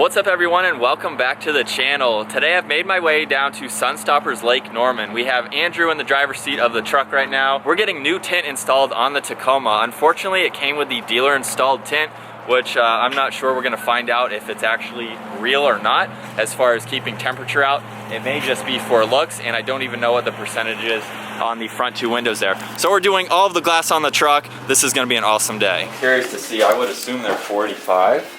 What's up everyone and welcome back to the channel. Today I've made my way down to Sunstoppers Lake Norman. We have Andrew in the driver's seat of the truck right now. We're getting new tint installed on the Tacoma. Unfortunately it came with the dealer installed tint, which I'm not sure. We're going to find out if it's actually real or not as far as keeping temperature out. It may just be for looks, and I don't even know what the percentage is on the front two windows there. So we're doing all of the glass on the truck. This is going to be an awesome day. Curious to see. I would assume they're 45.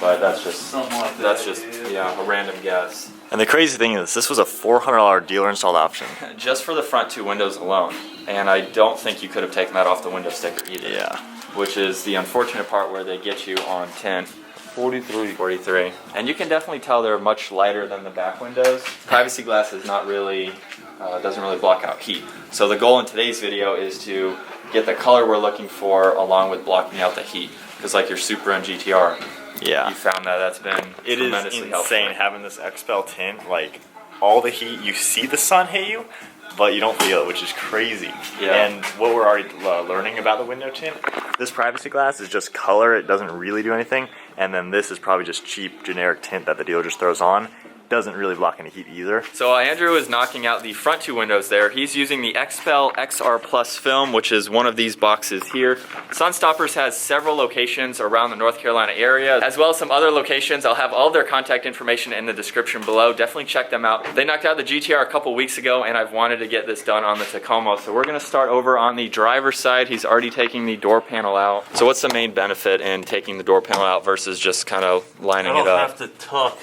But that's just something like that. That's just yeah, a random guess. And the crazy thing is, this was a $400 dealer installed option. Just for the front two windows alone. And I don't think you could have taken that off the window sticker either. Yeah. Which is the unfortunate part where they get you on tint. 43. And you can definitely tell they're much lighter than the back windows. Privacy glass is not really, doesn't really block out heat. So the goal in today's video is to get the color we're looking for along with blocking out the heat. Because like your Supra and GTR. Yeah. You found that that's been tremendously helpful. Insane having this XPEL tint. Like, all the heat, you see the sun hit you, but you don't feel it, which is crazy. Yeah. And what we're already learning about the window tint, this privacy glass is just color. It doesn't really do anything. And then this is probably just cheap, generic tint that the dealer just throws on. Doesn't really block any heat either. So Andrew is knocking out the front two windows there. He's using the XPEL XR Plus film, which is one of these boxes here. Sunstoppers has several locations around the North Carolina area, as well as some other locations. I'll have all their contact information in the description below. Definitely check them out. They knocked out the GTR a couple weeks ago, and I've wanted to get this done on the Tacoma. So we're gonna start over on the driver's side. He's already taking the door panel out. So what's the main benefit in taking the door panel out versus just kind of lining it up? I don't have to tuck.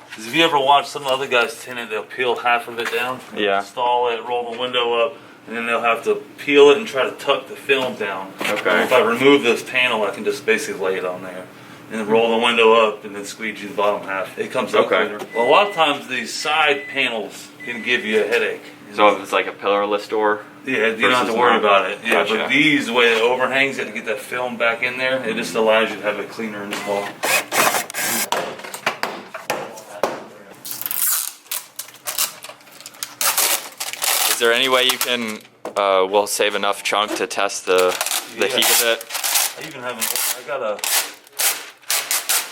Because if you ever watch some other guys tint it, they'll peel half of it down, yeah, install it, roll the window up, and then they'll have to peel it and try to tuck the film down. Okay. If I remove this panel, I can just basically lay it on there. And then roll the window up and then squeegee the bottom half. It comes up later. Well, a lot of times these side panels can give you a headache. So if it's like a pillarless door? Yeah, you don't have to worry about it. Yeah, Gotcha. But these, the way it overhangs it to get that film back in there, it just allows you to have a cleaner install. Is there any way you can, we'll save enough chunk to test the heat of it? I even have I got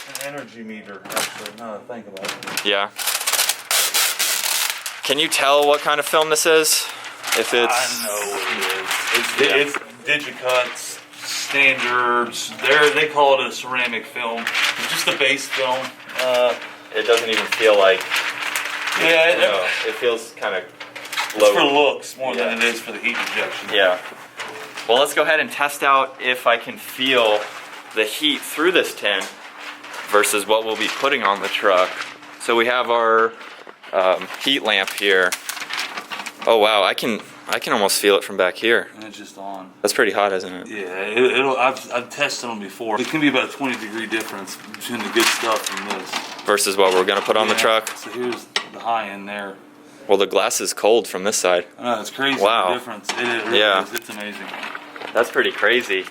an energy meter, actually, now that I think about it. Yeah. Can you tell what kind of film this is? If it's... I know what it is. It's Digicuts, standards. They call it a ceramic film. It's just a base film. It doesn't even feel like... Yeah, it feels kind of... It's for looks more than it is for the heat rejection. Yeah. Well, let's go ahead and test out if I can feel the heat through this tint versus what we'll be putting on the truck. So we have our heat lamp here. Oh wow, I can almost feel it from back here. And it's just on. That's pretty hot, isn't it? Yeah, I've tested them before. It can be about a 20-degree difference between the good stuff and this. Versus what we're gonna put on the truck. So here's the high end there. Well, the glass is cold from this side. I know, it's crazy. Wow. The difference. It really is. It's amazing. That's pretty crazy.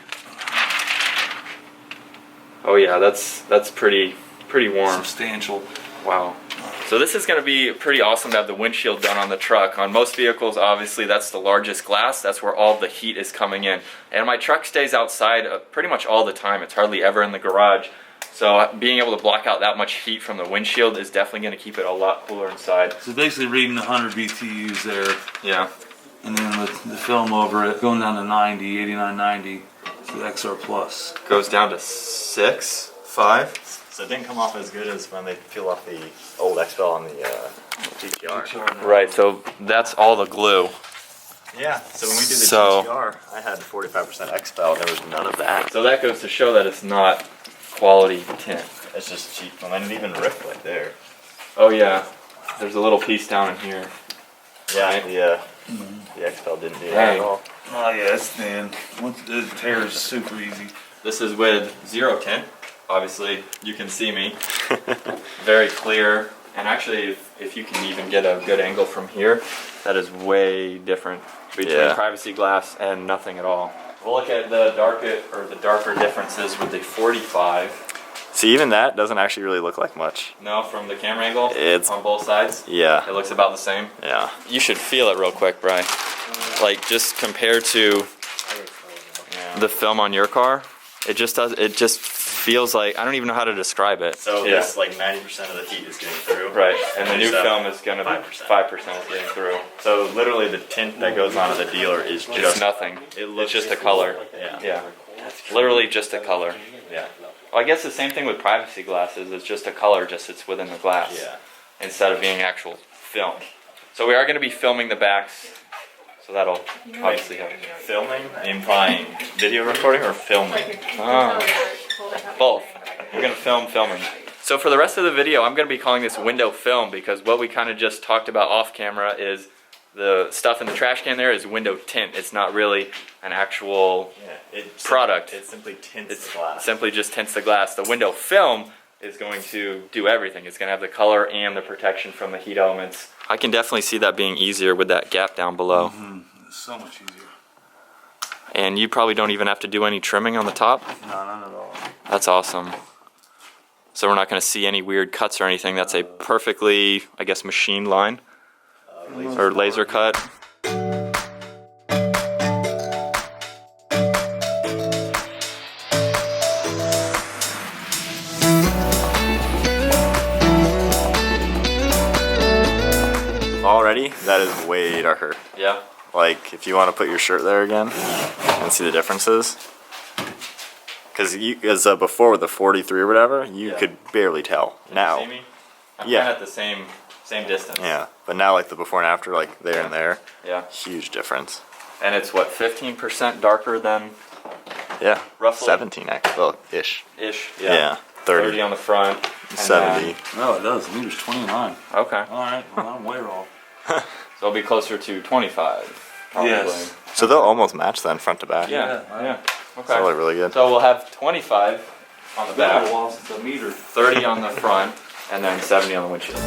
Oh yeah, that's pretty warm. Substantial. Wow. So this is going to be pretty awesome to have the windshield done on the truck. On most vehicles, obviously, that's the largest glass. That's where all the heat is coming in. And my truck stays outside pretty much all the time. It's hardly ever in the garage. So being able to block out that much heat from the windshield is definitely going to keep it a lot cooler inside. So basically reading 100 BTUs there. Yeah. And then the film over it going down to 90, 89, 90. So the XR Plus. Goes down to 6, 5. So it didn't come off as good as when they peel off the old XPEL on the GTR. Right, so that's all the glue. Yeah, so when we did the GTR, I had 45% XPEL and there was none of that. So that goes to show that it's not quality tint. It's just cheap. And then it even ripped right there. Oh yeah, there's a little piece down in here. Yeah, the XPEL didn't do that at all. Oh yeah, it's thin. Once it tears super easy. This is with zero tint. Obviously, you can see me. Very clear. And actually, if you can even get a good angle from here, that is way different between privacy glass and nothing at all. We'll look at the darker differences with the 45. See, even that doesn't actually really look like much. No, from the camera angle, it's on both sides. Yeah, it looks about the same. Yeah, you should feel it real quick, Bri. Like just compared to the film on your car, it just feels like, I don't even know how to describe it. So this, like 90% of the heat is getting through. Right, and the new film is going to be 5% is getting through. So literally the tint that goes onto the dealer is just It's nothing. It's just a color. Yeah. Literally just a color. Yeah. Well, I guess the same thing with privacy glasses. It's just a color, just it's within the glass. Yeah. Instead of being actual film. So we are going to be filming the backs. So that'll obviously help. Filming, implying video recording or filming? Both. We're going to filming. So for the rest of the video, I'm going to be calling this window film because what we kind of just talked about off camera is the stuff in the trash can there is window tint. It's not really an actual product. It simply tints the glass. Simply just tints the glass. The window film is going to do everything. It's going to have the color and the protection from the heat elements. I can definitely see that being easier with that gap down below. So much easier. And you probably don't even have to do any trimming on the top? No, none at all. That's awesome. So we're not going to see any weird cuts or anything. That's a perfectly, I guess, machined line or laser cut. Already, that is way darker. Yeah. Like, if you want to put your shirt there again and see the differences. Because before with the 43 or whatever, you could barely tell. Now, See me? I'm kind of at the same distance. Yeah, but now like the before and after, like there and there, huge difference. And it's what, 15% darker than roughly 17 actually, well, ish. Yeah. 30 on the front. 70. No, it does. The meter's 29. Okay. All right. Well, I'm way off. So it'll be closer to 25. Probably. Yes. So they'll almost match then front to back. Yeah. Okay. So they're really good. So we'll have 25 on the back, Lost the meter. 30 on the front, and then 70 on the windshield.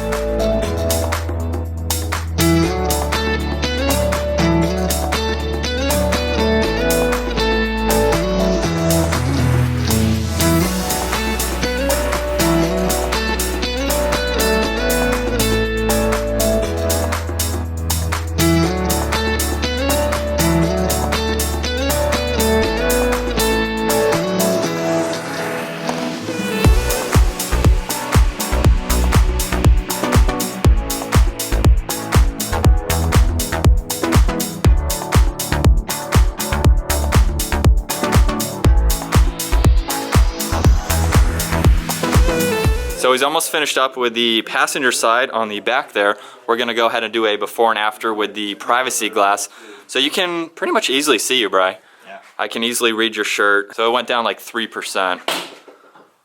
So he's almost finished up with the passenger side on the back there. We're gonna go ahead and do a before and after with the privacy glass. So you can pretty much easily see you, Bri. Yeah. I can easily read your shirt. So it went down like 3%.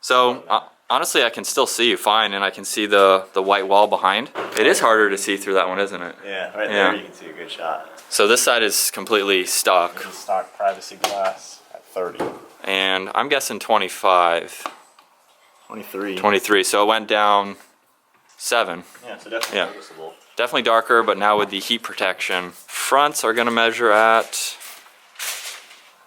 So honestly, I can still see you fine, and I can see the white wall behind. It is harder to see through that one, isn't it? Yeah, right there you can see a good shot. So this side is completely stock. This is stock privacy glass at 30. And I'm guessing 25. 23. 23, so it went down 7. Yeah, so definitely noticeable. Definitely darker, but now with the heat protection. Fronts are gonna measure at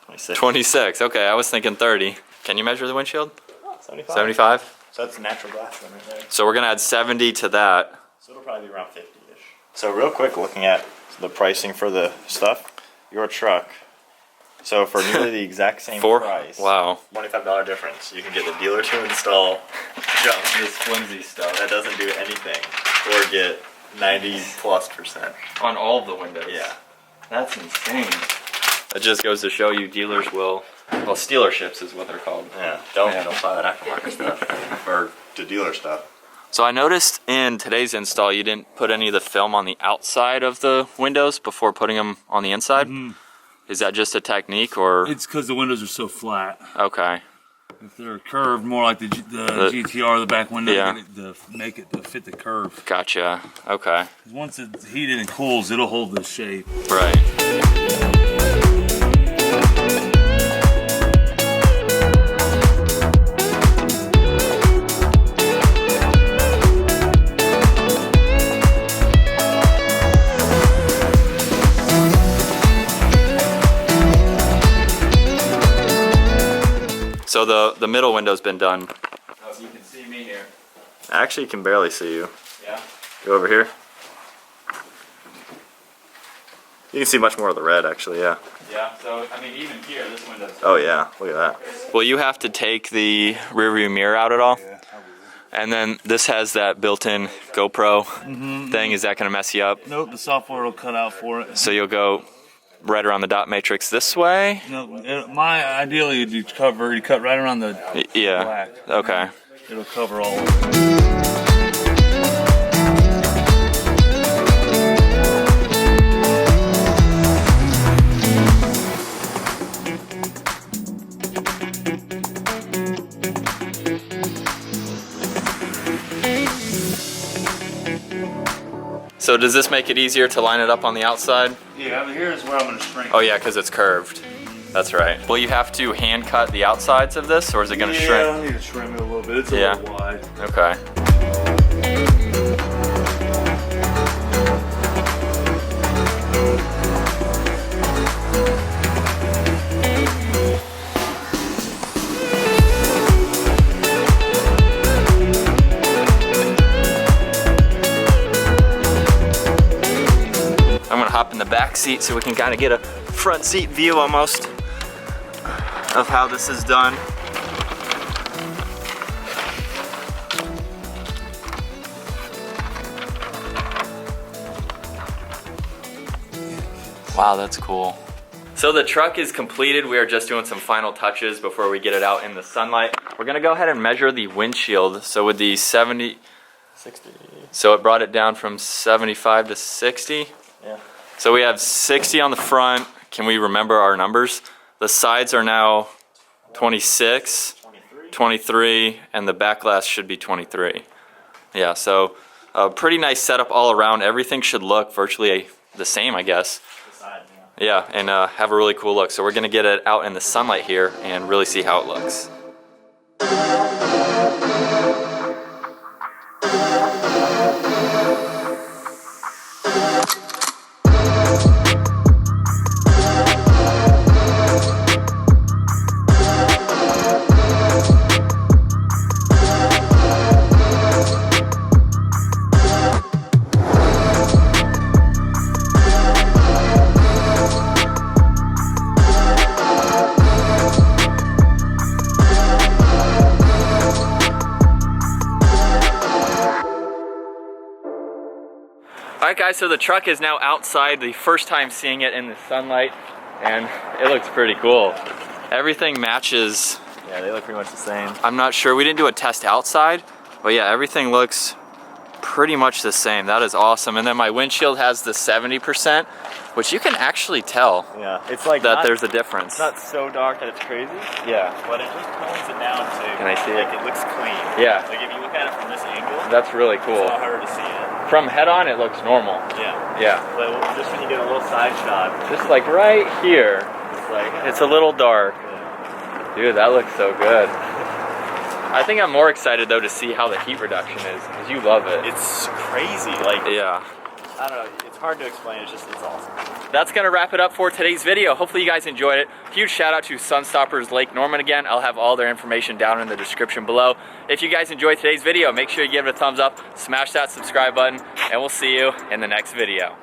26. 26. Okay, I was thinking 30. Can you measure the windshield? 75. 75? So that's natural glass then right there. So we're gonna add 70 to that. So it'll probably be around 50-ish. So real quick, looking at the pricing for the stuff, your truck. So for nearly the exact same price, Wow. $25 difference, you can get the dealer to install junk This flimsy stuff. that doesn't do anything, or get 90+%. On all of the windows. Yeah. That's insane. It just goes to show you dealers will, well, stealerships is what they're called. Yeah. Don't buy that aftermarket stuff or the dealer stuff. So I noticed in today's install you didn't put any of the film on the outside of the windows before putting them on the inside. Is that just a technique, or? It's because the windows are so flat. Okay. If they're curved, more like the GTR, the back window, make it to fit the curve. Gotcha. Okay. Once it's heated and cools, it'll hold the shape. Right. So the middle window's been done. Oh, you can see me here. Actually, you can barely see you. Yeah. Go over here. You can see much more of the red, actually, yeah. Yeah, so I mean even here, this window's... Oh yeah, look at that. Will you have to take the rear view mirror out at all? Yeah, I will. And then this has that built-in GoPro thing. Is that gonna mess you up? Nope, the software will cut out for it. So you'll go right around the dot matrix this way? No, ideally you cut right around the Yeah, black. okay. It'll cover all of it. So does this make it easier to line it up on the outside? Yeah, but here's where I'm going to shrink. Oh yeah, because it's curved. That's right. Will you have to hand cut the outsides of this, or is it going to shrink? Yeah, I need to trim it a little bit. It's a little wide. Okay. I'm gonna hop in the back seat so we can kind of get a front seat view almost of how this is done. Wow, that's cool. So the truck is completed. We are just doing some final touches before we get it out in the sunlight. We're gonna go ahead and measure the windshield. So with the 60, so it brought it down from 75 to 60. Yeah. So we have 60 on the front. Can we remember our numbers? The sides are now 26, 23, and the back glass should be 23. Yeah, so a pretty nice setup all around. Everything should look virtually the same, I guess. Yeah, and have a really cool look. So we're gonna get it out in the sunlight here and really see how it looks. Alright guys, so the truck is now outside, the first time seeing it in the sunlight, and it looks pretty cool. Everything matches. Yeah, they look pretty much the same. I'm not sure, we didn't do a test outside, but yeah, everything looks pretty much the same. That is awesome. And then my windshield has the 70%, which you can actually tell. Yeah, it's like that there's a difference. It's not so dark that it's crazy. Yeah. But it just tones it down to. Can I see it? Like it looks clean. Yeah. Like if you look at it from this angle, That's really cool. it's not hard to see it. From head on, it looks normal. Yeah. Yeah. But just when you get a little side shot, Just like right here, it's like it's a little dark. yeah. Dude, that looks so good. I think I'm more excited though to see how the heat reduction is, because you love it. It's crazy. Like Yeah. I don't know. It's hard to explain. It's awesome. That's gonna wrap it up for today's video. Hopefully you guys enjoyed it. Huge shout out to Sunstoppers Lake Norman again. I'll have all their information down in the description below. If you guys enjoyed today's video, make sure you give it a thumbs up, smash that subscribe button, and we'll see you in the next video.